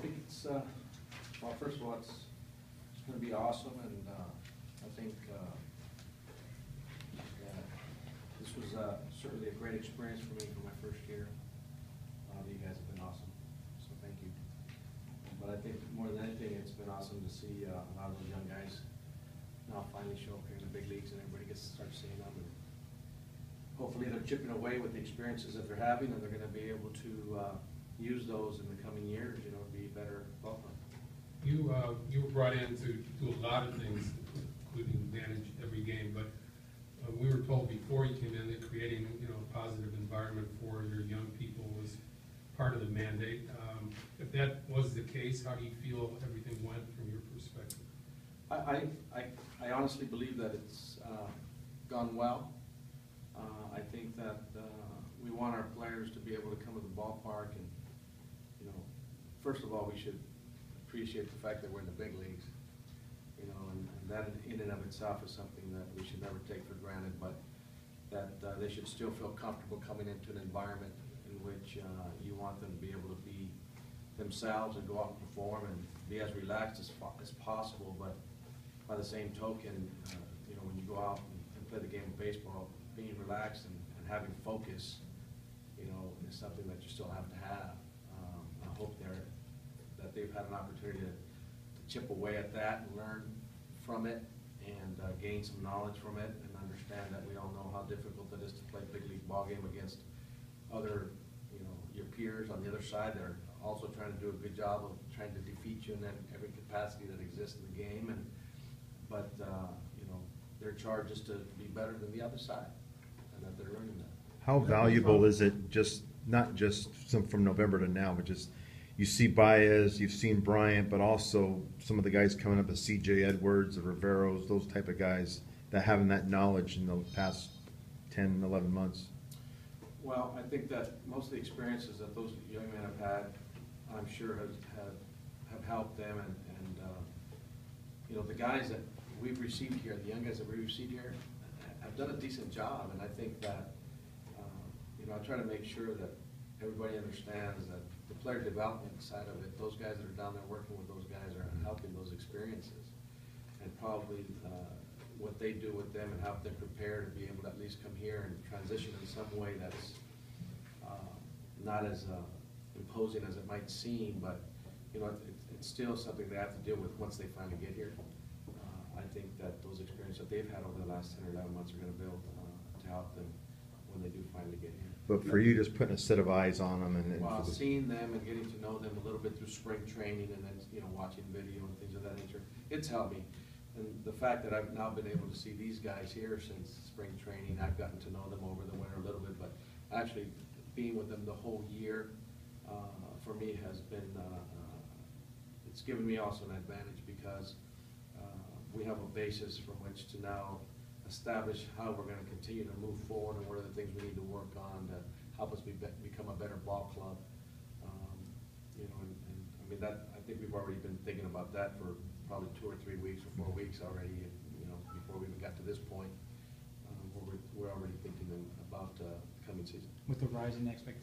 think it's, well, first of all, it's going to be awesome, and I think this was certainly a great experience for me for my first year. You guys have been awesome, so thank you. But I think more than anything, it's been awesome to see a lot of those young guys now finally show up here in the big leagues, and everybody gets to start seeing them. And hopefully they're chipping away with the experiences that they're having, and they're going to be able to use those in the coming years, you know, be better ball players. You were brought in to do a lot of things, including manage every game, but we were told before you came in that creating, you know, a positive environment for your young people was part of the mandate. If that was the case, how do you feel everything went from your perspective? I honestly believe that it's gone well. I think that we want our players to be able to come to the ballpark, and, you know, first of all, we should appreciate the fact that we're in the big leagues, you know, and that in and of itself is something that we should never take for granted, but that they should still feel comfortable coming into an environment in which you want them to be able to be themselves and go out and perform and be as relaxed as possible. But by the same token, you know, when you go out and play the game of baseball, being relaxed and having focus, you know, is something that you still have to have. I hope that they've had an opportunity to chip away at that and learn from it, and gain some knowledge from it, and understand that we all know how difficult it is to play a big league ball game against other, you know, your peers on the other side. They're also trying to do a good job of trying to defeat you in every capacity that exists in the game, but you know, their charge is to be better than the other side, and that they're learning that. How valuable is it, just not just from November to now, but just you see Baez, you've seen Bryant, but also some of the guys coming up as C.J. Edwards, the Riveros, those type of guys that having that knowledge in the past 10, 11 months? Well, I think that most of the experiences that those young men have had, I'm sure have helped them, and you know, the guys that we've received here, the young guys that we've received here, have done a decent job, and I think that you know, I try to make sure that everybody understands that the player development side of it, those guys that are down there working with those guys are helping those experiences, and probably what they do with them and help them prepare to be able to at least come here and transition in some way that's not as imposing as it might seem, but you know, it's still something they have to deal with once they finally get here. I think that those experiences that they've had over the last 10 or 11 months are going to build to help them when they do finally get here. But for you, just putting a set of eyes on them and well, seeing them and getting to know them a little bit through spring training, and then, you know, watching video and things of that nature, it's helped me. And the fact that I've now been able to see these guys here since spring training, I've gotten to know them over the winter a little bit, but actually being with them the whole year for me has been it's given me also an advantage, because we have a basis from which to now establish how we're going to continue to move forward, and what are the things we need to work on to help us become a better ball club. You know, and I mean, that, I think we've already been thinking about that for probably 2 or 3 weeks or 4 weeks already. You know, before we even got to this point, we're already thinking about the coming season. With the rising expectations